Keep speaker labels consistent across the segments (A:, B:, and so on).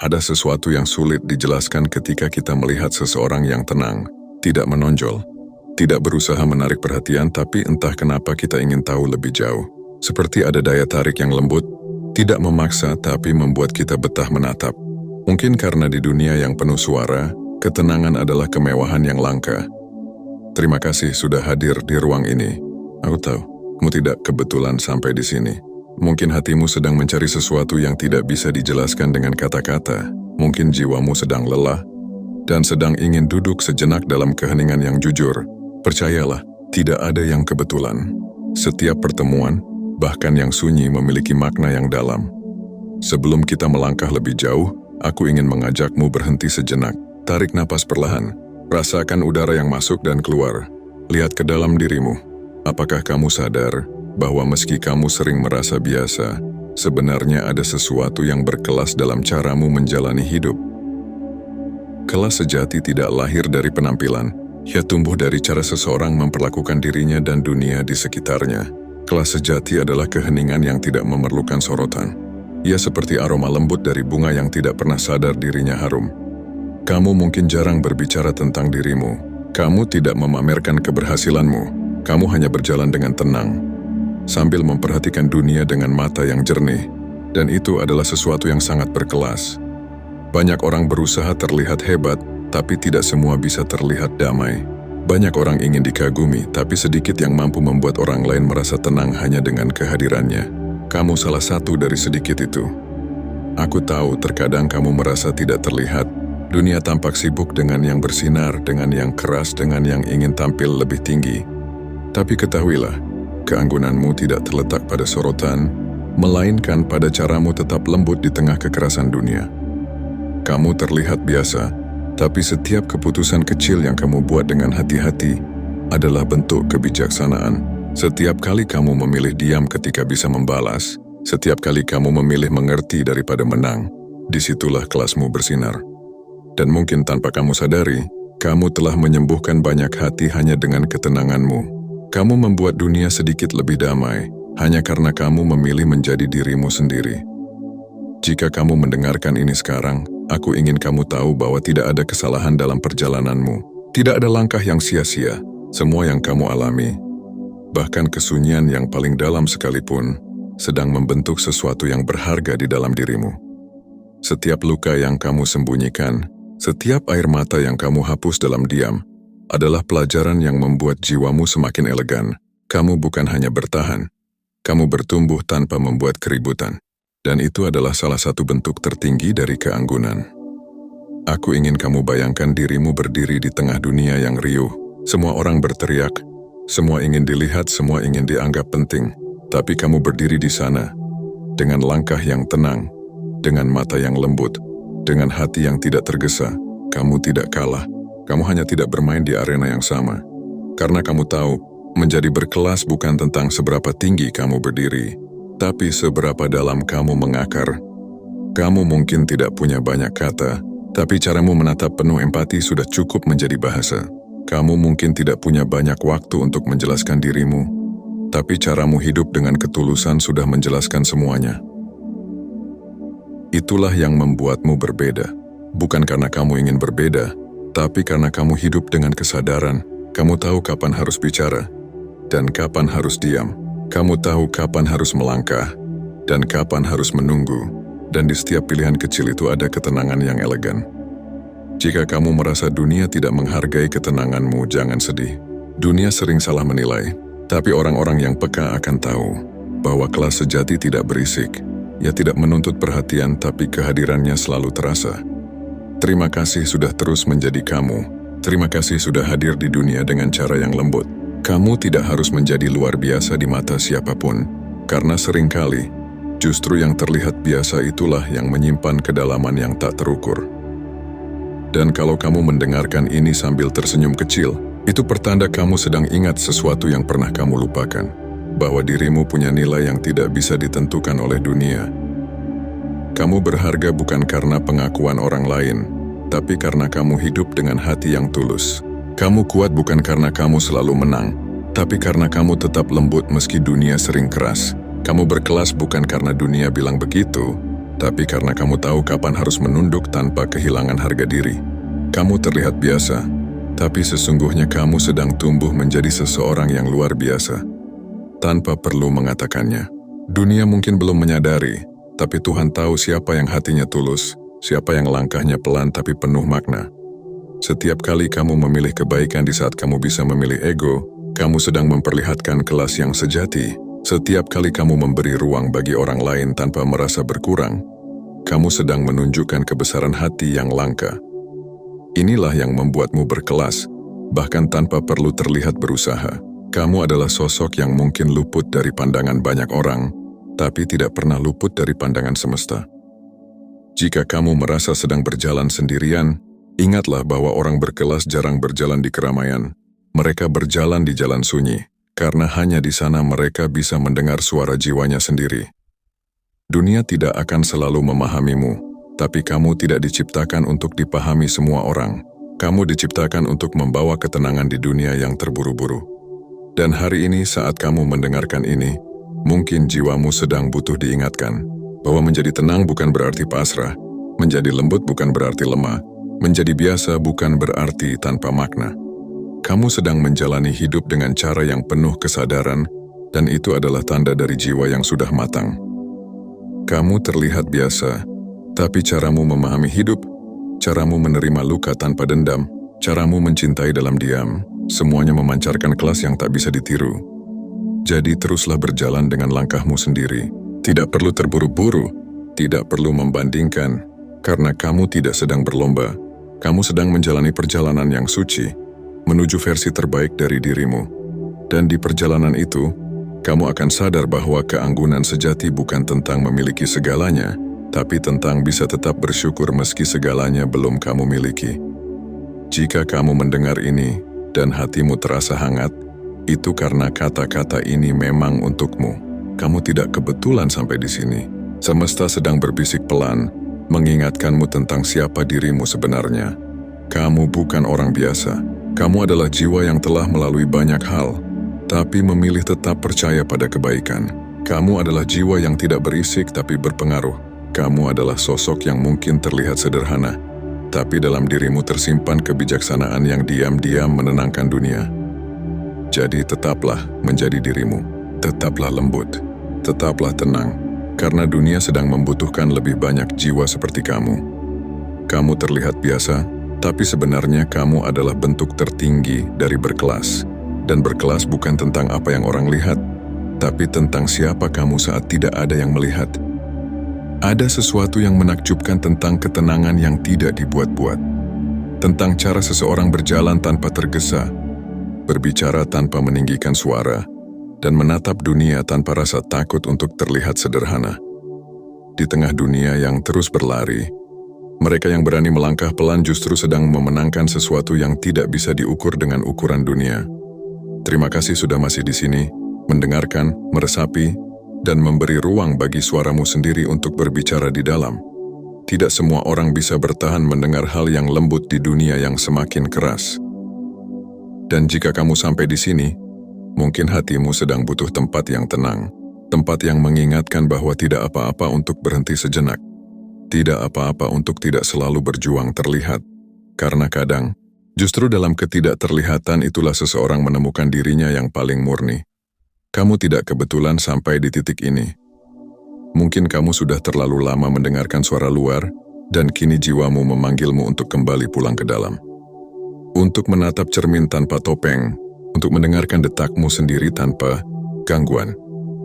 A: Ada sesuatu yang sulit dijelaskan ketika kita melihat seseorang yang tenang, tidak menonjol, tidak berusaha menarik perhatian, tapi entah kenapa kita ingin tahu lebih jauh. Seperti ada daya tarik yang lembut, tidak memaksa tapi membuat kita betah menatap. Mungkin karena di dunia yang penuh suara, ketenangan adalah kemewahan yang langka. Terima kasih sudah hadir di ruang ini. Aku tahu, kamu tidak kebetulan sampai di sini. Mungkin hatimu sedang mencari sesuatu yang tidak bisa dijelaskan dengan kata-kata. Mungkin jiwamu sedang lelah dan sedang ingin duduk sejenak dalam keheningan yang jujur. Percayalah, tidak ada yang kebetulan. Setiap pertemuan, bahkan yang sunyi, memiliki makna yang dalam. Sebelum kita melangkah lebih jauh, aku ingin mengajakmu berhenti sejenak. Tarik napas perlahan. Rasakan udara yang masuk dan keluar. Lihat ke dalam dirimu. Apakah kamu sadar bahwa meski kamu sering merasa biasa, sebenarnya ada sesuatu yang berkelas dalam caramu menjalani hidup? Kelas sejati tidak lahir dari penampilan, ia tumbuh dari cara seseorang memperlakukan dirinya dan dunia di sekitarnya. Kelas sejati adalah keheningan yang tidak memerlukan sorotan. Ia seperti aroma lembut dari bunga yang tidak pernah sadar dirinya harum. Kamu mungkin jarang berbicara tentang dirimu. Kamu tidak memamerkan keberhasilanmu. Kamu hanya berjalan dengan tenang, sambil memperhatikan dunia dengan mata yang jernih. Dan itu adalah sesuatu yang sangat berkelas. Banyak orang berusaha terlihat hebat, tapi tidak semua bisa terlihat damai. Banyak orang ingin dikagumi, tapi sedikit yang mampu membuat orang lain merasa tenang hanya dengan kehadirannya. Kamu salah satu dari sedikit itu. Aku tahu terkadang kamu merasa tidak terlihat. Dunia tampak sibuk dengan yang bersinar, dengan yang keras, dengan yang ingin tampil lebih tinggi. Tapi ketahuilah, keanggunanmu tidak terletak pada sorotan, melainkan pada caramu tetap lembut di tengah kekerasan dunia. Kamu terlihat biasa, tapi setiap keputusan kecil yang kamu buat dengan hati-hati adalah bentuk kebijaksanaan. Setiap kali kamu memilih diam ketika bisa membalas, setiap kali kamu memilih mengerti daripada menang, disitulah kelasmu bersinar. Dan mungkin tanpa kamu sadari, kamu telah menyembuhkan banyak hati hanya dengan ketenanganmu. Kamu membuat dunia sedikit lebih damai, hanya karena kamu memilih menjadi dirimu sendiri. Jika kamu mendengarkan ini sekarang, aku ingin kamu tahu bahwa tidak ada kesalahan dalam perjalananmu. Tidak ada langkah yang sia-sia, semua yang kamu alami. Bahkan kesunyian yang paling dalam sekalipun, sedang membentuk sesuatu yang berharga di dalam dirimu. Setiap luka yang kamu sembunyikan, setiap air mata yang kamu hapus dalam diam, adalah pelajaran yang membuat jiwamu semakin elegan. Kamu bukan hanya bertahan, kamu bertumbuh tanpa membuat keributan. Dan itu adalah salah satu bentuk tertinggi dari keanggunan. Aku ingin kamu bayangkan dirimu berdiri di tengah dunia yang riuh. Semua orang berteriak, semua ingin dilihat, semua ingin dianggap penting. Tapi kamu berdiri di sana, dengan langkah yang tenang, dengan mata yang lembut, dengan hati yang tidak tergesa. Kamu tidak kalah. Kamu hanya tidak bermain di arena yang sama. Karena kamu tahu, menjadi berkelas bukan tentang seberapa tinggi kamu berdiri, tapi seberapa dalam kamu mengakar. Kamu mungkin tidak punya banyak kata, tapi caramu menatap penuh empati sudah cukup menjadi bahasa. Kamu mungkin tidak punya banyak waktu untuk menjelaskan dirimu, tapi caramu hidup dengan ketulusan sudah menjelaskan semuanya. Itulah yang membuatmu berbeda. Bukan karena kamu ingin berbeda, tapi karena kamu hidup dengan kesadaran. Kamu tahu kapan harus bicara, dan kapan harus diam. Kamu tahu kapan harus melangkah, dan kapan harus menunggu. Dan di setiap pilihan kecil itu ada ketenangan yang elegan. Jika kamu merasa dunia tidak menghargai ketenanganmu, jangan sedih. Dunia sering salah menilai, tapi orang-orang yang peka akan tahu bahwa kelas sejati tidak berisik. Ia tidak menuntut perhatian, tapi kehadirannya selalu terasa. Terima kasih sudah terus menjadi kamu. Terima kasih sudah hadir di dunia dengan cara yang lembut. Kamu tidak harus menjadi luar biasa di mata siapapun, karena seringkali justru yang terlihat biasa itulah yang menyimpan kedalaman yang tak terukur. Dan kalau kamu mendengarkan ini sambil tersenyum kecil, itu pertanda kamu sedang ingat sesuatu yang pernah kamu lupakan, bahwa dirimu punya nilai yang tidak bisa ditentukan oleh dunia. Kamu berharga bukan karena pengakuan orang lain, tapi karena kamu hidup dengan hati yang tulus. Kamu kuat bukan karena kamu selalu menang, tapi karena kamu tetap lembut meski dunia sering keras. Kamu berkelas bukan karena dunia bilang begitu, tapi karena kamu tahu kapan harus menunduk tanpa kehilangan harga diri. Kamu terlihat biasa, tapi sesungguhnya kamu sedang tumbuh menjadi seseorang yang luar biasa. Tanpa perlu mengatakannya. Dunia mungkin belum menyadari, tapi Tuhan tahu siapa yang hatinya tulus, siapa yang langkahnya pelan tapi penuh makna. Setiap kali kamu memilih kebaikan di saat kamu bisa memilih ego, kamu sedang memperlihatkan kelas yang sejati. Setiap kali kamu memberi ruang bagi orang lain tanpa merasa berkurang, kamu sedang menunjukkan kebesaran hati yang langka. Inilah yang membuatmu berkelas, bahkan tanpa perlu terlihat berusaha. Kamu adalah sosok yang mungkin luput dari pandangan banyak orang, tapi tidak pernah luput dari pandangan semesta. Jika kamu merasa sedang berjalan sendirian, ingatlah bahwa orang berkelas jarang berjalan di keramaian. Mereka berjalan di jalan sunyi, karena hanya di sana mereka bisa mendengar suara jiwanya sendiri. Dunia tidak akan selalu memahamimu, tapi kamu tidak diciptakan untuk dipahami semua orang. Kamu diciptakan untuk membawa ketenangan di dunia yang terburu-buru. Dan hari ini saat kamu mendengarkan ini, mungkin jiwamu sedang butuh diingatkan bahwa menjadi tenang bukan berarti pasrah, menjadi lembut bukan berarti lemah, menjadi biasa bukan berarti tanpa makna. Kamu sedang menjalani hidup dengan cara yang penuh kesadaran, dan itu adalah tanda dari jiwa yang sudah matang. Kamu terlihat biasa, tapi caramu memahami hidup, caramu menerima luka tanpa dendam, caramu mencintai dalam diam, semuanya memancarkan kelas yang tak bisa ditiru. Jadi teruslah berjalan dengan langkahmu sendiri. Tidak perlu terburu-buru, tidak perlu membandingkan, karena kamu tidak sedang berlomba. Kamu sedang menjalani perjalanan yang suci, menuju versi terbaik dari dirimu. Dan di perjalanan itu, kamu akan sadar bahwa keanggunan sejati bukan tentang memiliki segalanya, tapi tentang bisa tetap bersyukur meski segalanya belum kamu miliki. Jika kamu mendengar ini, dan hatimu terasa hangat, itu karena kata-kata ini memang untukmu. Kamu tidak kebetulan sampai di sini. Semesta sedang berbisik pelan, mengingatkanmu tentang siapa dirimu sebenarnya. Kamu bukan orang biasa. Kamu adalah jiwa yang telah melalui banyak hal, tapi memilih tetap percaya pada kebaikan. Kamu adalah jiwa yang tidak berisik tapi berpengaruh. Kamu adalah sosok yang mungkin terlihat sederhana, tapi dalam dirimu tersimpan kebijaksanaan yang diam-diam menenangkan dunia. Jadi tetaplah menjadi dirimu, tetaplah lembut, tetaplah tenang, karena dunia sedang membutuhkan lebih banyak jiwa seperti kamu. Kamu terlihat biasa, tapi sebenarnya kamu adalah bentuk tertinggi dari berkelas. Dan berkelas bukan tentang apa yang orang lihat, tapi tentang siapa kamu saat tidak ada yang melihat. Ada sesuatu yang menakjubkan tentang ketenangan yang tidak dibuat-buat. Tentang cara seseorang berjalan tanpa tergesa, berbicara tanpa meninggikan suara, dan menatap dunia tanpa rasa takut untuk terlihat sederhana. Di tengah dunia yang terus berlari, mereka yang berani melangkah pelan justru sedang memenangkan sesuatu yang tidak bisa diukur dengan ukuran dunia. Terima kasih sudah masih di sini, mendengarkan, meresapi, dan memberi ruang bagi suaramu sendiri untuk berbicara di dalam. Tidak semua orang bisa bertahan mendengar hal yang lembut di dunia yang semakin keras. Dan jika kamu sampai di sini, mungkin hatimu sedang butuh tempat yang tenang, tempat yang mengingatkan bahwa tidak apa-apa untuk berhenti sejenak. Tidak apa-apa untuk tidak selalu berjuang terlihat, karena kadang, justru dalam ketidakterlihatan itulah seseorang menemukan dirinya yang paling murni. Kamu tidak kebetulan sampai di titik ini. Mungkin kamu sudah terlalu lama mendengarkan suara luar, dan kini jiwamu memanggilmu untuk kembali pulang ke dalam. Untuk menatap cermin tanpa topeng, untuk mendengarkan detakmu sendiri tanpa gangguan.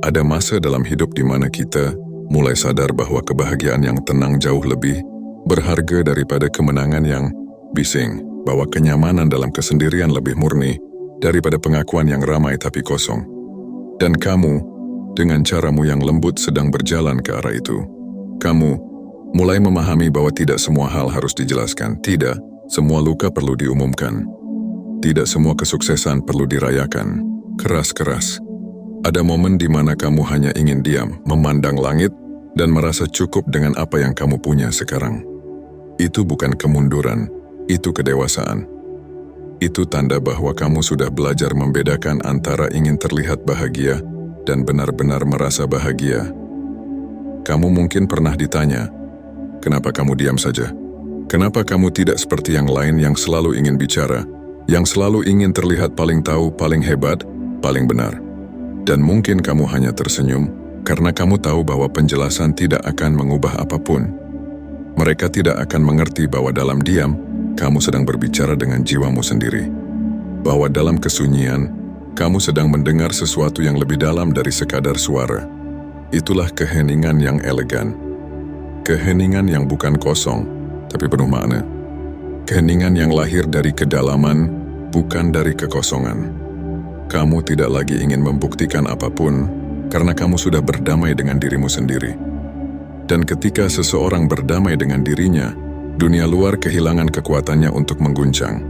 A: Ada masa dalam hidup di mana kita mulai sadar bahwa kebahagiaan yang tenang jauh lebih berharga daripada kemenangan yang bising, bahwa kenyamanan dalam kesendirian lebih murni daripada pengakuan yang ramai tapi kosong. Dan kamu, dengan caramu yang lembut sedang berjalan ke arah itu. Kamu mulai memahami bahwa tidak semua hal harus dijelaskan. Tidak semua luka perlu diumumkan. Tidak semua kesuksesan perlu dirayakan keras-keras. Ada momen di mana kamu hanya ingin diam, memandang langit, dan merasa cukup dengan apa yang kamu punya sekarang. Itu bukan kemunduran, itu kedewasaan. Itu tanda bahwa kamu sudah belajar membedakan antara ingin terlihat bahagia dan benar-benar merasa bahagia. Kamu mungkin pernah ditanya, kenapa kamu diam saja? Kenapa kamu tidak seperti yang lain yang selalu ingin bicara, yang selalu ingin terlihat paling tahu, paling hebat, paling benar? Dan mungkin kamu hanya tersenyum karena kamu tahu bahwa penjelasan tidak akan mengubah apapun. Mereka tidak akan mengerti bahwa dalam diam, kamu sedang berbicara dengan jiwamu sendiri. Bahwa dalam kesunyian, kamu sedang mendengar sesuatu yang lebih dalam dari sekadar suara. Itulah keheningan yang elegan. Keheningan yang bukan kosong, tapi penuh makna. Keheningan yang lahir dari kedalaman, bukan dari kekosongan. Kamu tidak lagi ingin membuktikan apapun, karena kamu sudah berdamai dengan dirimu sendiri. Dan ketika seseorang berdamai dengan dirinya, dunia luar kehilangan kekuatannya untuk mengguncang.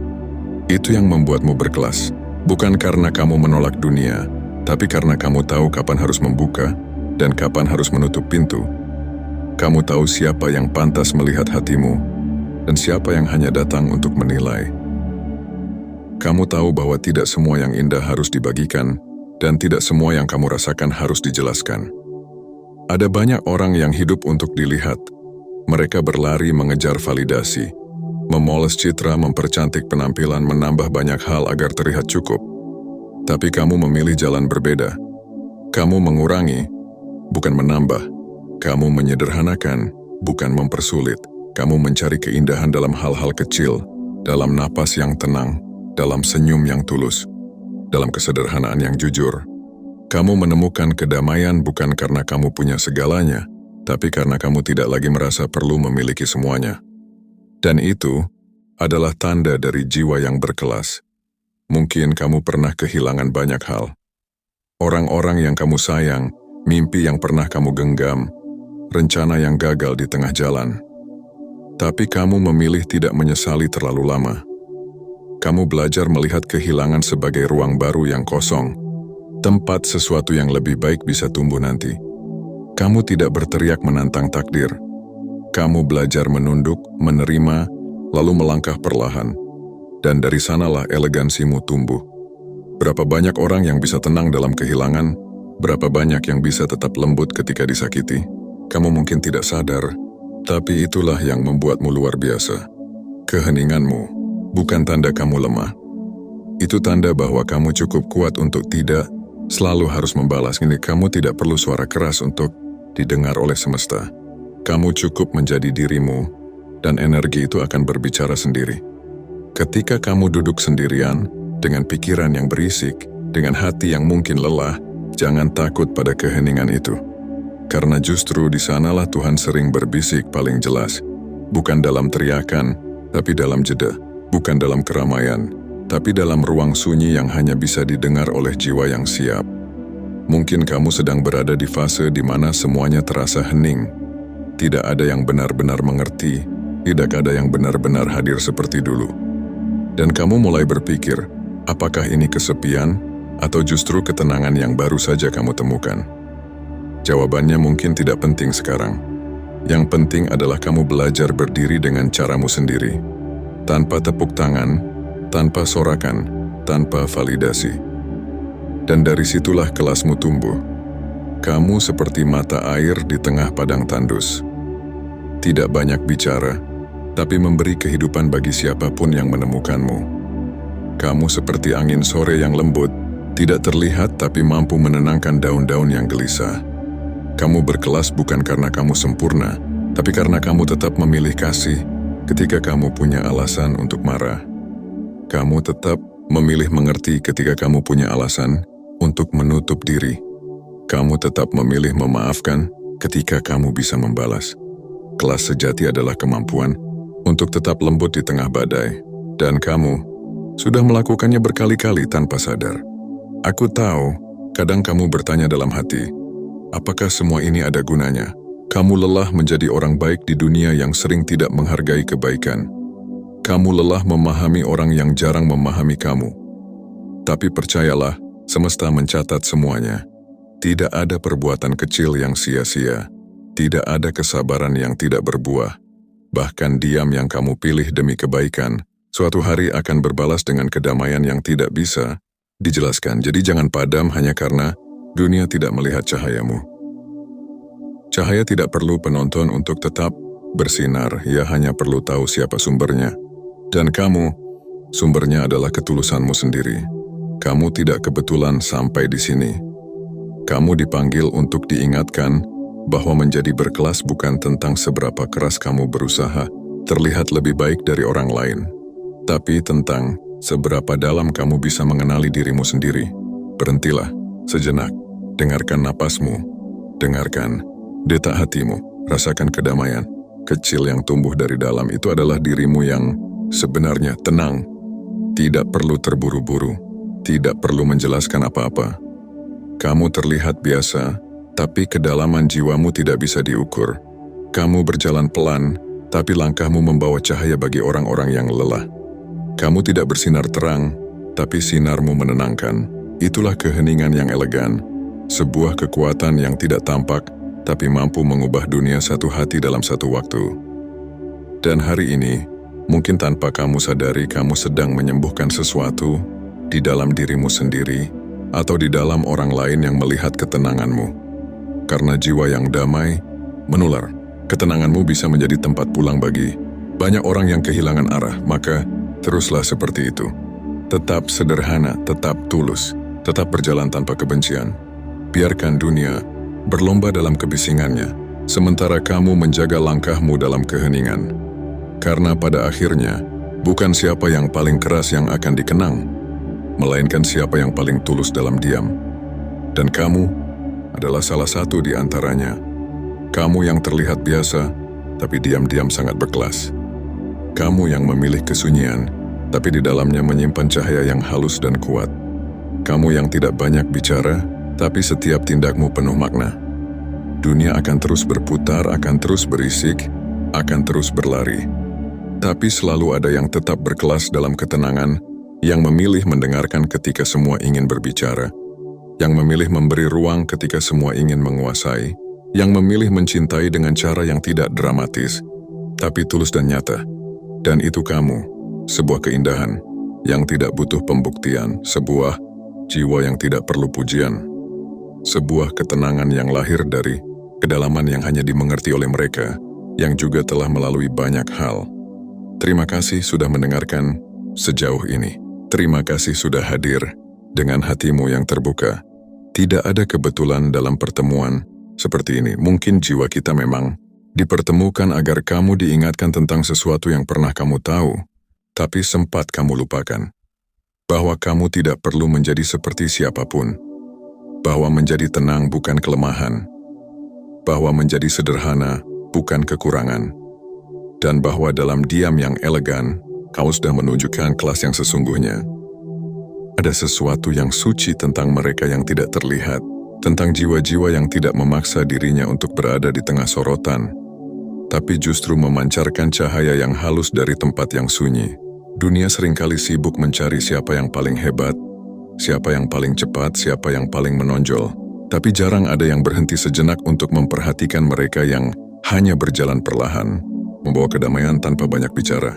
A: Itu yang membuatmu berkelas, bukan karena kamu menolak dunia, tapi karena kamu tahu kapan harus membuka dan kapan harus menutup pintu. Kamu tahu siapa yang pantas melihat hatimu dan siapa yang hanya datang untuk menilai. Kamu tahu bahwa tidak semua yang indah harus dibagikan dan tidak semua yang kamu rasakan harus dijelaskan. Ada banyak orang yang hidup untuk dilihat. Mereka berlari mengejar validasi, memoles citra, mempercantik penampilan, menambah banyak hal agar terlihat cukup. Tapi kamu memilih jalan berbeda. Kamu mengurangi, bukan menambah. Kamu menyederhanakan, bukan mempersulit. Kamu mencari keindahan dalam hal-hal kecil, dalam napas yang tenang, dalam senyum yang tulus, dalam kesederhanaan yang jujur. Kamu menemukan kedamaian bukan karena kamu punya segalanya, tapi karena kamu tidak lagi merasa perlu memiliki semuanya. Dan itu adalah tanda dari jiwa yang berkelas. Mungkin kamu pernah kehilangan banyak hal. Orang-orang yang kamu sayang, mimpi yang pernah kamu genggam, rencana yang gagal di tengah jalan. Tapi kamu memilih tidak menyesali terlalu lama. Kamu belajar melihat kehilangan sebagai ruang baru yang kosong, tempat sesuatu yang lebih baik bisa tumbuh nanti. Kamu tidak berteriak menantang takdir. Kamu belajar menunduk, menerima, lalu melangkah perlahan. Dan dari sanalah elegansimu tumbuh. Berapa banyak orang yang bisa tenang dalam kehilangan, berapa banyak yang bisa tetap lembut ketika disakiti. Kamu mungkin tidak sadar, tapi itulah yang membuatmu luar biasa. Keheninganmu bukan tanda kamu lemah. Itu tanda bahwa kamu cukup kuat untuk tidak selalu harus membalas. Ini kamu tidak perlu suara keras untuk didengar oleh semesta. Kamu cukup menjadi dirimu, dan energi itu akan berbicara sendiri. Ketika kamu duduk sendirian, dengan pikiran yang berisik, dengan hati yang mungkin lelah, jangan takut pada keheningan itu. Karena justru di sanalah Tuhan sering berbisik paling jelas. Bukan dalam teriakan, tapi dalam jeda. Bukan dalam keramaian, tapi dalam ruang sunyi yang hanya bisa didengar oleh jiwa yang siap. Mungkin kamu sedang berada di fase di mana semuanya terasa hening. Tidak ada yang benar-benar mengerti, tidak ada yang benar-benar hadir seperti dulu. Dan kamu mulai berpikir, apakah ini kesepian, atau justru ketenangan yang baru saja kamu temukan? Jawabannya mungkin tidak penting sekarang. Yang penting adalah kamu belajar berdiri dengan caramu sendiri. Tanpa tepuk tangan, tanpa sorakan, tanpa validasi. Dan dari situlah kelasmu tumbuh. Kamu seperti mata air di tengah padang tandus. Tidak banyak bicara, tapi memberi kehidupan bagi siapapun yang menemukanmu. Kamu seperti angin sore yang lembut, tidak terlihat tapi mampu menenangkan daun-daun yang gelisah. Kamu berkelas bukan karena kamu sempurna, tapi karena kamu tetap memilih kasih ketika kamu punya alasan untuk marah. Kamu tetap memilih mengerti ketika kamu punya alasan untuk menutup diri. Kamu tetap memilih memaafkan ketika kamu bisa membalas. Kelas sejati adalah kemampuan untuk tetap lembut di tengah badai. Dan kamu sudah melakukannya berkali-kali tanpa sadar. Aku tahu, kadang kamu bertanya dalam hati, apakah semua ini ada gunanya? Kamu lelah menjadi orang baik di dunia yang sering tidak menghargai kebaikan. Kamu lelah memahami orang yang jarang memahami kamu. Tapi percayalah, semesta mencatat semuanya. Tidak ada perbuatan kecil yang sia-sia. Tidak ada kesabaran yang tidak berbuah. Bahkan diam yang kamu pilih demi kebaikan, suatu hari akan berbalas dengan kedamaian yang tidak bisa dijelaskan. Jadi jangan padam hanya karena dunia tidak melihat cahayamu. Cahaya tidak perlu penonton untuk tetap bersinar, ia hanya perlu tahu siapa sumbernya. Dan kamu, sumbernya adalah ketulusanmu sendiri. Kamu tidak kebetulan sampai di sini. Kamu dipanggil untuk diingatkan bahwa menjadi berkelas bukan tentang seberapa keras kamu berusaha terlihat lebih baik dari orang lain, tapi tentang seberapa dalam kamu bisa mengenali dirimu sendiri. Berhentilah sejenak, dengarkan napasmu, dengarkan detak hatimu, rasakan kedamaian kecil yang tumbuh dari dalam. Itu adalah dirimu yang sebenarnya tenang, tidak perlu terburu-buru, tidak perlu menjelaskan apa-apa. Kamu terlihat biasa, tapi kedalaman jiwamu tidak bisa diukur. Kamu berjalan pelan, tapi langkahmu membawa cahaya bagi orang-orang yang lelah. Kamu tidak bersinar terang, tapi sinarmu menenangkan. Itulah keheningan yang elegan, sebuah kekuatan yang tidak tampak, tapi mampu mengubah dunia satu hati dalam satu waktu. Dan hari ini, mungkin tanpa kamu sadari, kamu sedang menyembuhkan sesuatu di dalam dirimu sendiri atau di dalam orang lain yang melihat ketenanganmu. Karena jiwa yang damai menular. Ketenanganmu bisa menjadi tempat pulang bagi banyak orang yang kehilangan arah, maka teruslah seperti itu. Tetap sederhana, tetap tulus, tetap berjalan tanpa kebencian. Biarkan dunia berlomba dalam kebisingannya, sementara kamu menjaga langkahmu dalam keheningan. Karena pada akhirnya, bukan siapa yang paling keras yang akan dikenang, melainkan siapa yang paling tulus dalam diam. Dan kamu adalah salah satu di antaranya. Kamu yang terlihat biasa, tapi diam-diam sangat berkelas. Kamu yang memilih kesunyian, tapi di dalamnya menyimpan cahaya yang halus dan kuat. Kamu yang tidak banyak bicara, tapi setiap tindakmu penuh makna. Dunia akan terus berputar, akan terus berisik, akan terus berlari. Tapi selalu ada yang tetap berkelas dalam ketenangan, yang memilih mendengarkan ketika semua ingin berbicara, yang memilih memberi ruang ketika semua ingin menguasai, yang memilih mencintai dengan cara yang tidak dramatis, tapi tulus dan nyata. Dan itu kamu, sebuah keindahan yang tidak butuh pembuktian, sebuah jiwa yang tidak perlu pujian, sebuah ketenangan yang lahir dari kedalaman yang hanya dimengerti oleh mereka, yang juga telah melalui banyak hal. Terima kasih sudah mendengarkan sejauh ini. Terima kasih sudah hadir dengan hatimu yang terbuka. Tidak ada kebetulan dalam pertemuan seperti ini. Mungkin jiwa kita memang dipertemukan agar kamu diingatkan tentang sesuatu yang pernah kamu tahu, tapi sempat kamu lupakan. Bahwa kamu tidak perlu menjadi seperti siapapun. Bahwa menjadi tenang bukan kelemahan. Bahwa menjadi sederhana bukan kekurangan. Dan bahwa dalam diam yang elegan, kamu sudah menunjukkan kelas yang sesungguhnya. Ada sesuatu yang suci tentang mereka yang tidak terlihat, tentang jiwa-jiwa yang tidak memaksa dirinya untuk berada di tengah sorotan, tapi justru memancarkan cahaya yang halus dari tempat yang sunyi. Dunia seringkali sibuk mencari siapa yang paling hebat, siapa yang paling cepat, siapa yang paling menonjol, tapi jarang ada yang berhenti sejenak untuk memperhatikan mereka yang hanya berjalan perlahan, membawa kedamaian tanpa banyak bicara.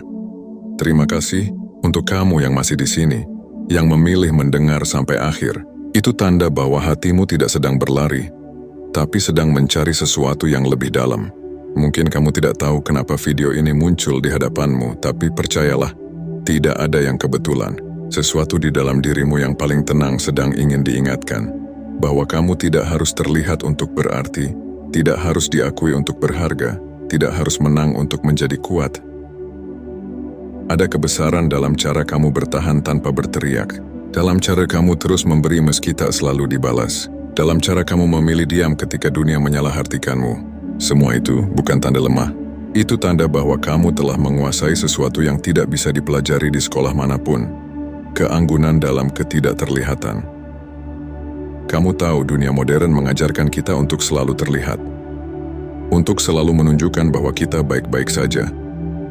A: Terima kasih untuk kamu yang masih di sini, yang memilih mendengar sampai akhir. Itu tanda bahwa hatimu tidak sedang berlari, tapi sedang mencari sesuatu yang lebih dalam. Mungkin kamu tidak tahu kenapa video ini muncul di hadapanmu, tapi percayalah, tidak ada yang kebetulan. Sesuatu di dalam dirimu yang paling tenang sedang ingin diingatkan, bahwa kamu tidak harus terlihat untuk berarti, tidak harus diakui untuk berharga, tidak harus menang untuk menjadi kuat. Ada kebesaran dalam cara kamu bertahan tanpa berteriak, dalam cara kamu terus memberi meski tak selalu dibalas, dalam cara kamu memilih diam ketika dunia menyalahartikanmu. Semua itu bukan tanda lemah. Itu tanda bahwa kamu telah menguasai sesuatu yang tidak bisa dipelajari di sekolah manapun. Keanggunan dalam ketidakterlihatan. Kamu tahu dunia modern mengajarkan kita untuk selalu terlihat. Untuk selalu menunjukkan bahwa kita baik-baik saja,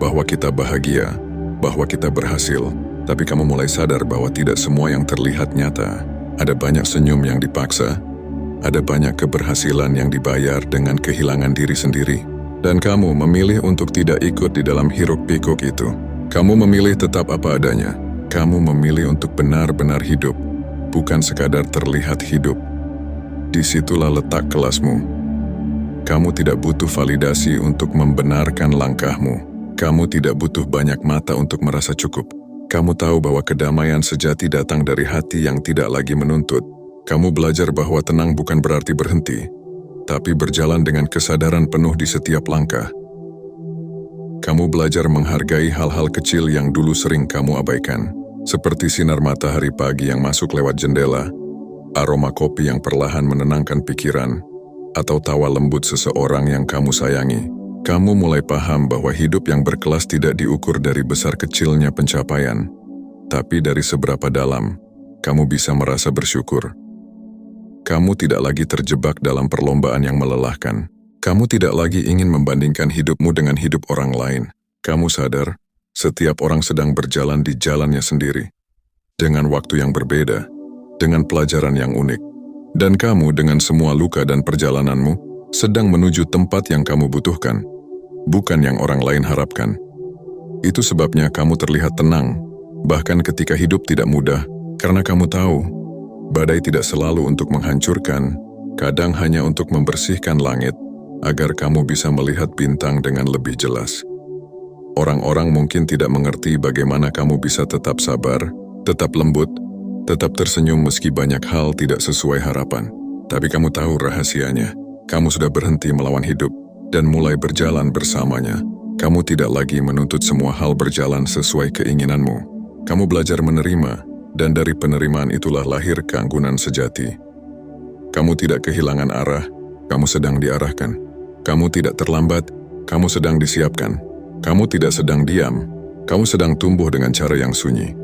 A: bahwa kita bahagia, bahwa kita berhasil. Tapi kamu mulai sadar bahwa tidak semua yang terlihat nyata. Ada banyak senyum yang dipaksa, ada banyak keberhasilan yang dibayar dengan kehilangan diri sendiri. Dan kamu memilih untuk tidak ikut di dalam hiruk-pikuk itu. Kamu memilih tetap apa adanya. Kamu memilih untuk benar-benar hidup, bukan sekadar terlihat hidup. Disitulah letak kelasmu. Kamu tidak butuh validasi untuk membenarkan langkahmu. Kamu tidak butuh banyak mata untuk merasa cukup. Kamu tahu bahwa kedamaian sejati datang dari hati yang tidak lagi menuntut. Kamu belajar bahwa tenang bukan berarti berhenti, tapi berjalan dengan kesadaran penuh di setiap langkah. Kamu belajar menghargai hal-hal kecil yang dulu sering kamu abaikan, seperti sinar matahari pagi yang masuk lewat jendela, aroma kopi yang perlahan menenangkan pikiran, atau tawa lembut seseorang yang kamu sayangi. Kamu mulai paham bahwa hidup yang berkelas tidak diukur dari besar kecilnya pencapaian, tapi dari seberapa dalam kamu bisa merasa bersyukur. Kamu tidak lagi terjebak dalam perlombaan yang melelahkan. Kamu tidak lagi ingin membandingkan hidupmu dengan hidup orang lain. Kamu sadar, setiap orang sedang berjalan di jalannya sendiri, dengan waktu yang berbeda, dengan pelajaran yang unik. Dan kamu dengan semua luka dan perjalananmu, sedang menuju tempat yang kamu butuhkan, bukan yang orang lain harapkan. Itu sebabnya kamu terlihat tenang, bahkan ketika hidup tidak mudah, karena kamu tahu, badai tidak selalu untuk menghancurkan, kadang hanya untuk membersihkan langit, agar kamu bisa melihat bintang dengan lebih jelas. Orang-orang mungkin tidak mengerti bagaimana kamu bisa tetap sabar, tetap lembut, tetap tersenyum meski banyak hal tidak sesuai harapan. Tapi kamu tahu rahasianya. Kamu sudah berhenti melawan hidup dan mulai berjalan bersamanya. Kamu tidak lagi menuntut semua hal berjalan sesuai keinginanmu. Kamu belajar menerima, dan dari penerimaan itulah lahir keanggunan sejati. Kamu tidak kehilangan arah, kamu sedang diarahkan. Kamu tidak terlambat, kamu sedang disiapkan. Kamu tidak sedang diam, kamu sedang tumbuh dengan cara yang sunyi.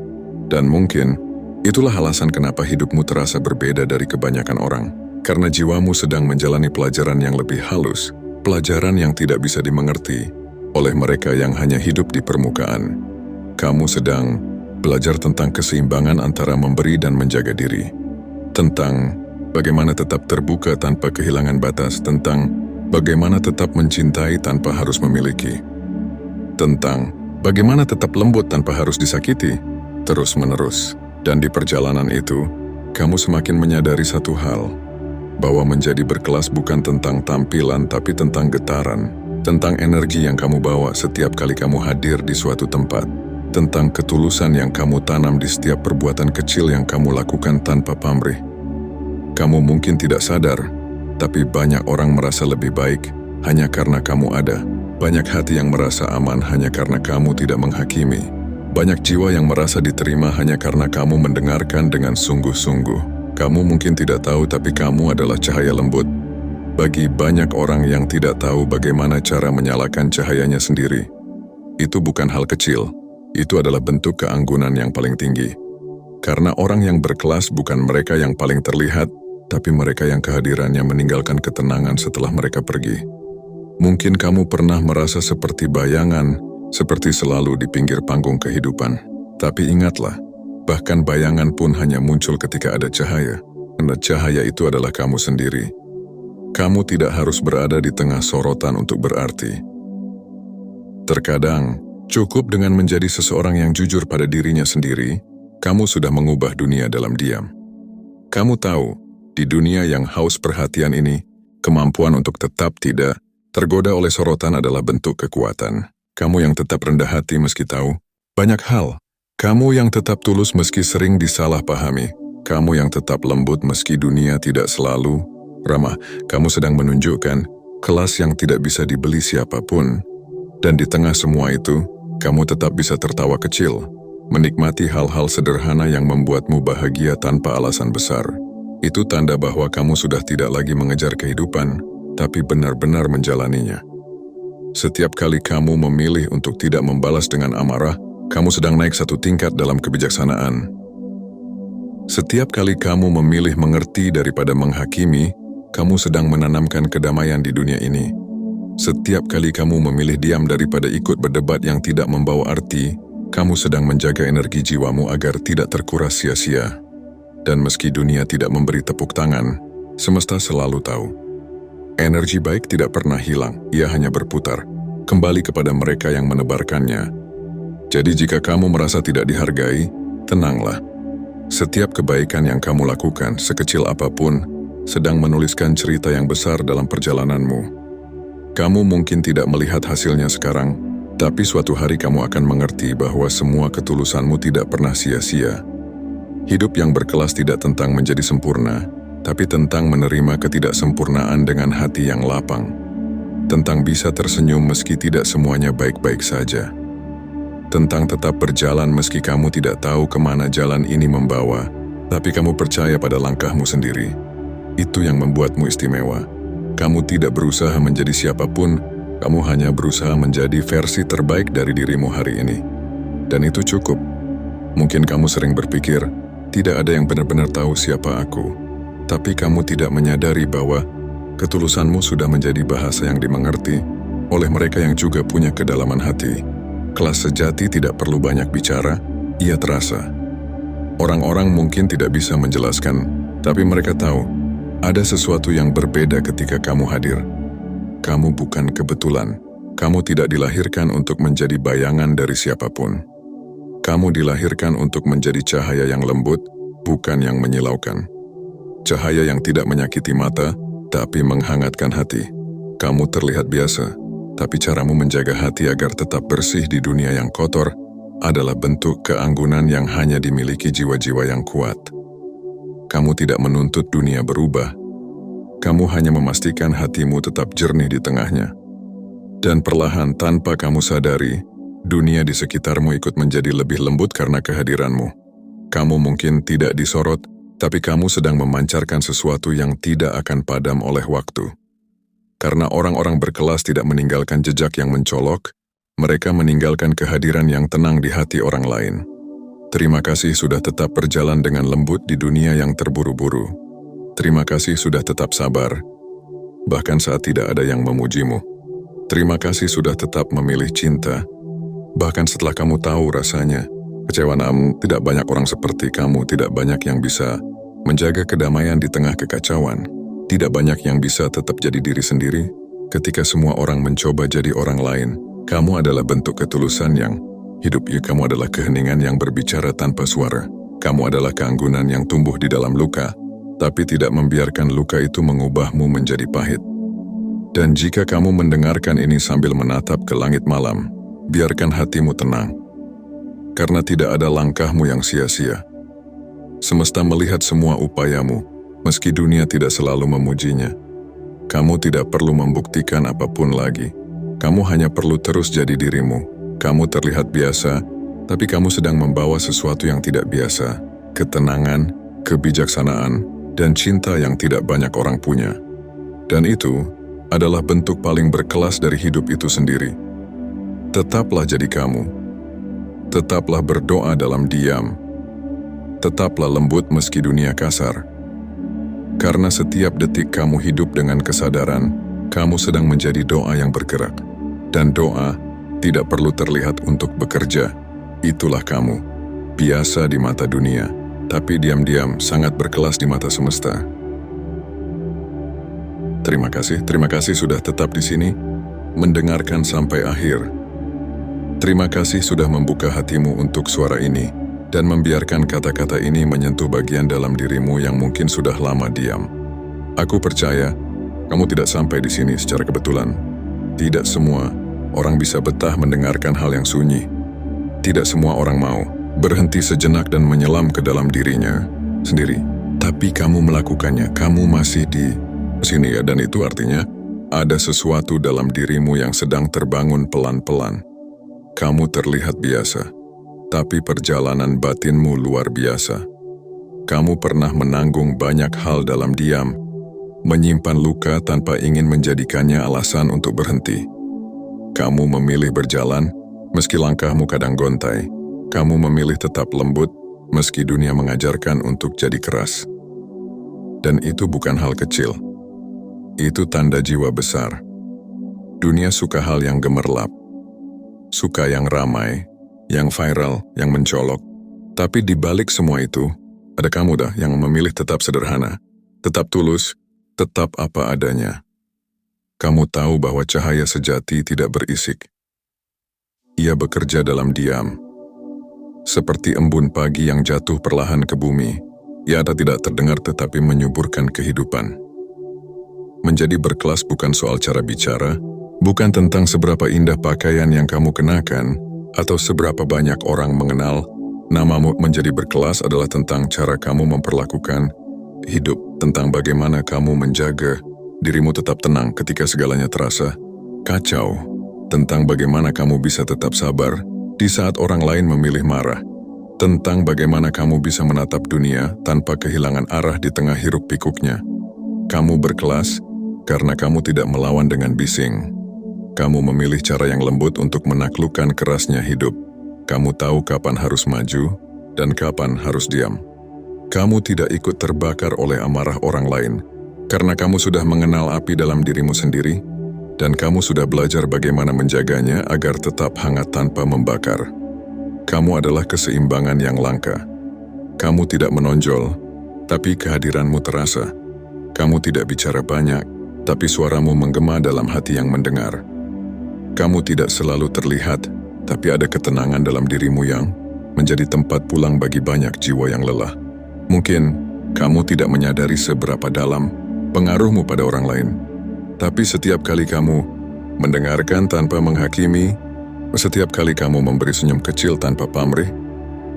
A: Dan mungkin, itulah alasan kenapa hidupmu terasa berbeda dari kebanyakan orang. Karena jiwamu sedang menjalani pelajaran yang lebih halus, pelajaran yang tidak bisa dimengerti oleh mereka yang hanya hidup di permukaan. Kamu sedang belajar tentang keseimbangan antara memberi dan menjaga diri. Tentang bagaimana tetap terbuka tanpa kehilangan batas, tentang bagaimana tetap mencintai tanpa harus memiliki. Tentang bagaimana tetap lembut tanpa harus disakiti, terus-menerus. Dan di perjalanan itu, kamu semakin menyadari satu hal, bahwa menjadi berkelas bukan tentang tampilan tapi tentang getaran, tentang energi yang kamu bawa setiap kali kamu hadir di suatu tempat, tentang ketulusan yang kamu tanam di setiap perbuatan kecil yang kamu lakukan tanpa pamrih. Kamu mungkin tidak sadar, tapi banyak orang merasa lebih baik hanya karena kamu ada. Banyak hati yang merasa aman hanya karena kamu tidak menghakimi. Banyak jiwa yang merasa diterima hanya karena kamu mendengarkan dengan sungguh-sungguh. Kamu mungkin tidak tahu, tapi kamu adalah cahaya lembut bagi banyak orang yang tidak tahu bagaimana cara menyalakan cahayanya sendiri. Itu bukan hal kecil. Itu adalah bentuk keanggunan yang paling tinggi. Karena orang yang berkelas bukan mereka yang paling terlihat, tapi mereka yang kehadirannya meninggalkan ketenangan setelah mereka pergi. Mungkin kamu pernah merasa seperti bayangan, seperti selalu di pinggir panggung kehidupan. Tapi ingatlah, bahkan bayangan pun hanya muncul ketika ada cahaya. Karena cahaya itu adalah kamu sendiri. Kamu tidak harus berada di tengah sorotan untuk berarti. Terkadang, cukup dengan menjadi seseorang yang jujur pada dirinya sendiri, kamu sudah mengubah dunia dalam diam. Kamu tahu, di dunia yang haus perhatian ini, kemampuan untuk tetap tidak tergoda oleh sorotan adalah bentuk kekuatan. Kamu yang tetap rendah hati meski tahu banyak hal. Kamu yang tetap tulus meski sering disalahpahami. Kamu yang tetap lembut meski dunia tidak selalu ramah. Kamu sedang menunjukkan kelas yang tidak bisa dibeli siapapun. Dan di tengah semua itu, kamu tetap bisa tertawa kecil, menikmati hal-hal sederhana yang membuatmu bahagia tanpa alasan besar. Itu tanda bahwa kamu sudah tidak lagi mengejar kehidupan, tapi benar-benar menjalaninya. Setiap kali kamu memilih untuk tidak membalas dengan amarah, kamu sedang naik satu tingkat dalam kebijaksanaan. Setiap kali kamu memilih mengerti daripada menghakimi, kamu sedang menanamkan kedamaian di dunia ini. Setiap kali kamu memilih diam daripada ikut berdebat yang tidak membawa arti, kamu sedang menjaga energi jiwamu agar tidak terkuras sia-sia. Dan meski dunia tidak memberi tepuk tangan, semesta selalu tahu. Energi baik tidak pernah hilang, ia hanya berputar, kembali kepada mereka yang menebarkannya. Jadi jika kamu merasa tidak dihargai, tenanglah. Setiap kebaikan yang kamu lakukan, sekecil apapun, sedang menuliskan cerita yang besar dalam perjalananmu. Kamu mungkin tidak melihat hasilnya sekarang, tapi suatu hari kamu akan mengerti bahwa semua ketulusanmu tidak pernah sia-sia. Hidup yang berkelas tidak tentang menjadi sempurna, tapi tentang menerima ketidaksempurnaan dengan hati yang lapang. Tentang bisa tersenyum meski tidak semuanya baik-baik saja. Tentang tetap berjalan meski kamu tidak tahu kemana jalan ini membawa, tapi kamu percaya pada langkahmu sendiri. Itu yang membuatmu istimewa. Kamu tidak berusaha menjadi siapapun, kamu hanya berusaha menjadi versi terbaik dari dirimu hari ini. Dan itu cukup. Mungkin kamu sering berpikir, tidak ada yang benar-benar tahu siapa aku. Tapi kamu tidak menyadari bahwa ketulusanmu sudah menjadi bahasa yang dimengerti oleh mereka yang juga punya kedalaman hati. Kelas sejati tidak perlu banyak bicara, ia terasa. Orang-orang mungkin tidak bisa menjelaskan, tapi mereka tahu ada sesuatu yang berbeda ketika kamu hadir. Kamu bukan kebetulan. Kamu tidak dilahirkan untuk menjadi bayangan dari siapapun. Kamu dilahirkan untuk menjadi cahaya yang lembut, bukan yang menyilaukan. Cahaya yang tidak menyakiti mata, tapi menghangatkan hati. Kamu terlihat biasa, tapi caramu menjaga hati agar tetap bersih di dunia yang kotor adalah bentuk keanggunan yang hanya dimiliki jiwa-jiwa yang kuat. Kamu tidak menuntut dunia berubah. Kamu hanya memastikan hatimu tetap jernih di tengahnya. Dan perlahan tanpa kamu sadari, dunia di sekitarmu ikut menjadi lebih lembut karena kehadiranmu. Kamu mungkin tidak disorot, tapi kamu sedang memancarkan sesuatu yang tidak akan padam oleh waktu. Karena orang-orang berkelas tidak meninggalkan jejak yang mencolok, mereka meninggalkan kehadiran yang tenang di hati orang lain. Terima kasih sudah tetap berjalan dengan lembut di dunia yang terburu-buru. Terima kasih sudah tetap sabar, bahkan saat tidak ada yang memujimu. Terima kasih sudah tetap memilih cinta, bahkan setelah kamu tahu rasanya. Kecewa, tidak banyak orang seperti kamu, tidak banyak yang bisa menjaga kedamaian di tengah kekacauan. Tidak banyak yang bisa tetap jadi diri sendiri ketika semua orang mencoba jadi orang lain. Kamu adalah bentuk ketulusan yang hidup. Kamu adalah keheningan yang berbicara tanpa suara. Kamu adalah keanggunan yang tumbuh di dalam luka, tapi tidak membiarkan luka itu mengubahmu menjadi pahit. Dan jika kamu mendengarkan ini sambil menatap ke langit malam, biarkan hatimu tenang. Karena tidak ada langkahmu yang sia-sia. Semesta melihat semua upayamu, meski dunia tidak selalu memujinya. Kamu tidak perlu membuktikan apapun lagi. Kamu hanya perlu terus jadi dirimu. Kamu terlihat biasa, tapi kamu sedang membawa sesuatu yang tidak biasa. Ketenangan, kebijaksanaan, dan cinta yang tidak banyak orang punya. Dan itu adalah bentuk paling berkelas dari hidup itu sendiri. Tetaplah jadi kamu. Tetaplah berdoa dalam diam. Tetaplah lembut meski dunia kasar. Karena setiap detik kamu hidup dengan kesadaran, kamu sedang menjadi doa yang bergerak. Dan doa tidak perlu terlihat untuk bekerja. Itulah kamu. Biasa di mata dunia, tapi diam-diam sangat berkelas di mata semesta. Terima kasih sudah tetap di sini, mendengarkan sampai akhir. Terima kasih sudah membuka hatimu untuk suara ini, dan membiarkan kata-kata ini menyentuh bagian dalam dirimu yang mungkin sudah lama diam. Aku percaya, kamu tidak sampai di sini secara kebetulan. Tidak semua orang bisa betah mendengarkan hal yang sunyi. Tidak semua orang mau berhenti sejenak dan menyelam ke dalam dirinya sendiri. Tapi kamu melakukannya, kamu masih di sini ya, dan itu artinya ada sesuatu dalam dirimu yang sedang terbangun pelan-pelan. Kamu terlihat biasa, tapi perjalanan batinmu luar biasa. Kamu pernah menanggung banyak hal dalam diam, menyimpan luka tanpa ingin menjadikannya alasan untuk berhenti. Kamu memilih berjalan, meski langkahmu kadang gontai. Kamu memilih tetap lembut, meski dunia mengajarkan untuk jadi keras. Dan itu bukan hal kecil. Itu tanda jiwa besar. Dunia suka hal yang gemerlap. Suka yang ramai, yang viral, yang mencolok. Tapi di balik semua itu, ada kamu yang memilih tetap sederhana, tetap tulus, tetap apa adanya. Kamu tahu bahwa cahaya sejati tidak berisik. Ia bekerja dalam diam. Seperti embun pagi yang jatuh perlahan ke bumi, ia tidak terdengar tetapi menyuburkan kehidupan. Menjadi berkelas bukan soal cara bicara, Bukan tentang seberapa indah pakaian yang kamu kenakan, atau seberapa banyak orang mengenal namamu menjadi berkelas, adalah tentang cara kamu memperlakukan hidup, tentang bagaimana kamu menjaga dirimu tetap tenang ketika segalanya terasa kacau, tentang bagaimana kamu bisa tetap sabar di saat orang lain memilih marah, tentang bagaimana kamu bisa menatap dunia tanpa kehilangan arah di tengah hiruk-pikuknya. Kamu berkelas karena kamu tidak melawan dengan bising. Kamu memilih cara yang lembut untuk menaklukkan kerasnya hidup. Kamu tahu kapan harus maju dan kapan harus diam. Kamu tidak ikut terbakar oleh amarah orang lain, karena kamu sudah mengenal api dalam dirimu sendiri, dan kamu sudah belajar bagaimana menjaganya agar tetap hangat tanpa membakar. Kamu adalah keseimbangan yang langka. Kamu tidak menonjol, tapi kehadiranmu terasa. Kamu tidak bicara banyak, tapi suaramu menggema dalam hati yang mendengar. Kamu tidak selalu terlihat, tapi ada ketenangan dalam dirimu yang menjadi tempat pulang bagi banyak jiwa yang lelah. Mungkin kamu tidak menyadari seberapa dalam pengaruhmu pada orang lain, tapi setiap kali kamu mendengarkan tanpa menghakimi, setiap kali kamu memberi senyum kecil tanpa pamrih,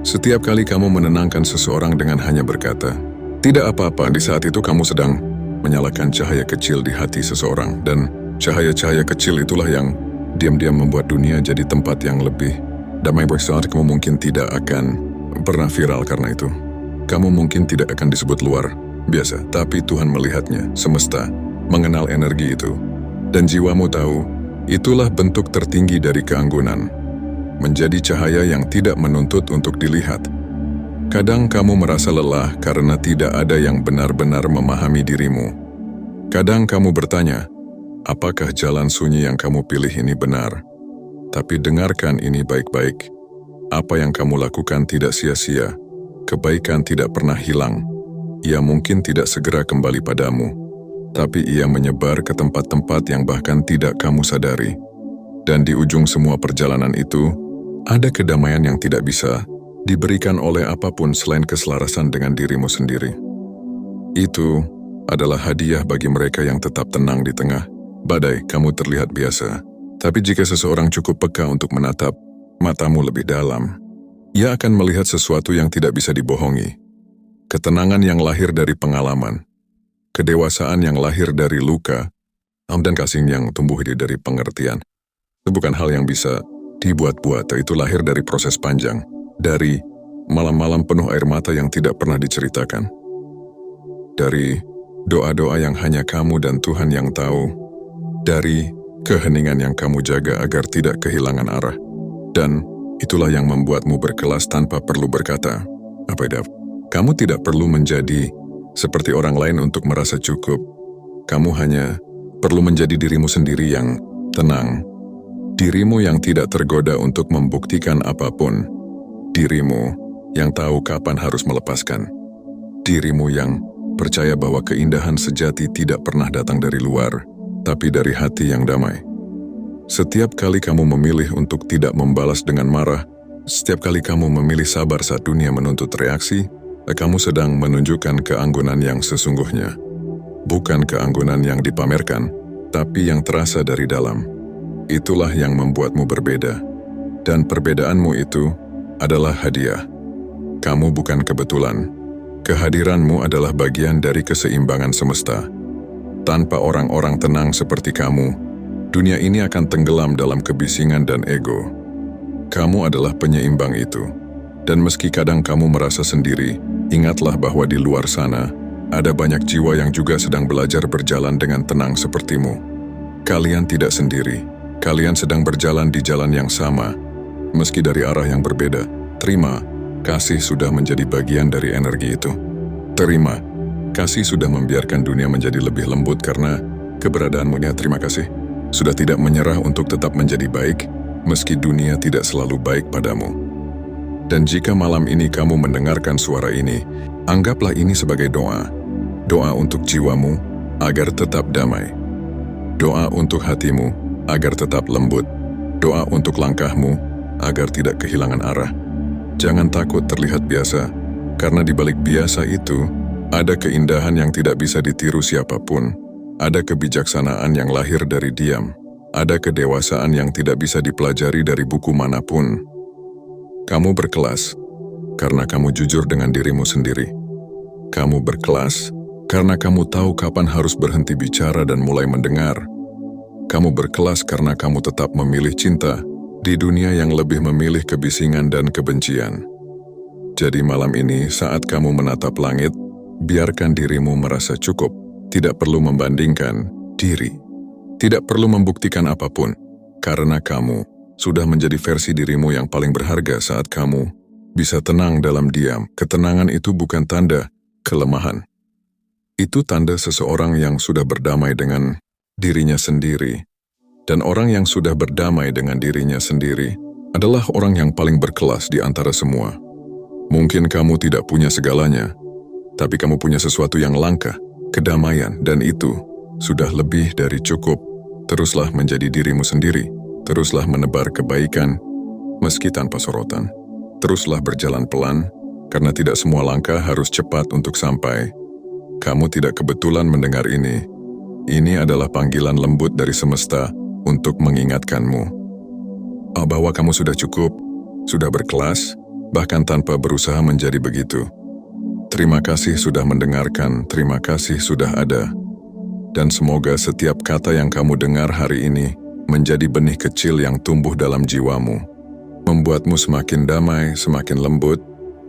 A: setiap kali kamu menenangkan seseorang dengan hanya berkata, "Tidak apa-apa," di saat itu kamu sedang menyalakan cahaya kecil di hati seseorang, dan cahaya-cahaya kecil itulah yang diam-diam membuat dunia jadi tempat yang lebih damai. Saat kamu mungkin tidak akan pernah viral karena itu. Kamu mungkin tidak akan disebut luar biasa, tapi Tuhan melihatnya, semesta mengenal energi itu. Dan jiwamu tahu, itulah bentuk tertinggi dari keanggunan. Menjadi cahaya yang tidak menuntut untuk dilihat. Kadang kamu merasa lelah karena tidak ada yang benar-benar memahami dirimu. Kadang kamu bertanya, apakah jalan sunyi yang kamu pilih ini benar? Tapi dengarkan ini baik-baik. Apa yang kamu lakukan tidak sia-sia. Kebaikan tidak pernah hilang. Ia mungkin tidak segera kembali padamu, tapi ia menyebar ke tempat-tempat yang bahkan tidak kamu sadari. Dan di ujung semua perjalanan itu, ada kedamaian yang tidak bisa diberikan oleh apapun selain keselarasan dengan dirimu sendiri. Itu adalah hadiah bagi mereka yang tetap tenang di tengah badai. Kamu terlihat biasa, tapi jika seseorang cukup peka untuk menatap matamu lebih dalam, ia akan melihat sesuatu yang tidak bisa dibohongi. Ketenangan yang lahir dari pengalaman, kedewasaan yang lahir dari luka, dan kasih yang tumbuh dari pengertian. Itu bukan hal yang bisa dibuat-buat, itu lahir dari proses panjang, dari malam-malam penuh air mata yang tidak pernah diceritakan, dari doa-doa yang hanya kamu dan Tuhan yang tahu, dari keheningan yang kamu jaga agar tidak kehilangan arah. Dan itulah yang membuatmu berkelas tanpa perlu berkata, "Apa itu?" Kamu tidak perlu menjadi seperti orang lain untuk merasa cukup. Kamu hanya perlu menjadi dirimu sendiri yang tenang. Dirimu yang tidak tergoda untuk membuktikan apapun. Dirimu yang tahu kapan harus melepaskan. Dirimu yang percaya bahwa keindahan sejati tidak pernah datang dari luar, tapi dari hati yang damai. Setiap kali kamu memilih untuk tidak membalas dengan marah, setiap kali kamu memilih sabar saat dunia menuntut reaksi, kamu sedang menunjukkan keanggunan yang sesungguhnya. Bukan keanggunan yang dipamerkan, tapi yang terasa dari dalam. Itulah yang membuatmu berbeda. Dan perbedaanmu itu adalah hadiah. Kamu bukan kebetulan. Kehadiranmu adalah bagian dari keseimbangan semesta. Tanpa orang-orang tenang seperti kamu, dunia ini akan tenggelam dalam kebisingan dan ego. Kamu adalah penyeimbang itu. Dan meski kadang kamu merasa sendiri, ingatlah bahwa di luar sana, ada banyak jiwa yang juga sedang belajar berjalan dengan tenang sepertimu. Kalian tidak sendiri. Kalian sedang berjalan di jalan yang sama, meski dari arah yang berbeda. Terima, kasih sudah menjadi bagian dari energi itu. Terima, kasih sudah membiarkan dunia menjadi lebih lembut karena keberadaanmu. Terima kasih, sudah tidak menyerah untuk tetap menjadi baik, meski dunia tidak selalu baik padamu. Dan jika malam ini kamu mendengarkan suara ini, anggaplah ini sebagai doa. Doa untuk jiwamu agar tetap damai. Doa untuk hatimu agar tetap lembut. Doa untuk langkahmu agar tidak kehilangan arah. Jangan takut terlihat biasa, karena di balik biasa itu ada keindahan yang tidak bisa ditiru siapapun. Ada kebijaksanaan yang lahir dari diam. Ada kedewasaan yang tidak bisa dipelajari dari buku manapun. Kamu berkelas karena kamu jujur dengan dirimu sendiri. Kamu berkelas karena kamu tahu kapan harus berhenti bicara dan mulai mendengar. Kamu berkelas karena kamu tetap memilih cinta di dunia yang lebih memilih kebisingan dan kebencian. Jadi malam ini saat kamu menatap langit, biarkan dirimu merasa cukup. Tidak perlu membandingkan diri. Tidak perlu membuktikan apapun, karena kamu sudah menjadi versi dirimu yang paling berharga saat kamu bisa tenang dalam diam. Ketenangan itu bukan tanda kelemahan. Itu tanda seseorang yang sudah berdamai dengan dirinya sendiri. Dan orang yang sudah berdamai dengan dirinya sendiri adalah orang yang paling berkelas di antara semua. Mungkin kamu tidak punya segalanya, tapi kamu punya sesuatu yang langka. Kedamaian, dan itu sudah lebih dari cukup. Teruslah menjadi dirimu sendiri. Teruslah menebar kebaikan, meski tanpa sorotan. Teruslah berjalan pelan, karena tidak semua langkah harus cepat untuk sampai. Kamu tidak kebetulan mendengar ini. Ini adalah panggilan lembut dari semesta untuk mengingatkanmu bahwa kamu sudah cukup, sudah berkelas, bahkan tanpa berusaha menjadi begitu. Terima kasih sudah mendengarkan, terima kasih sudah ada. Dan semoga setiap kata yang kamu dengar hari ini menjadi benih kecil yang tumbuh dalam jiwamu. Membuatmu semakin damai, semakin lembut,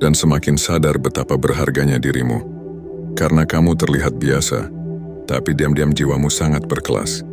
A: dan semakin sadar betapa berharganya dirimu. Karena kamu terlihat biasa, tapi diam-diam jiwamu sangat berkelas.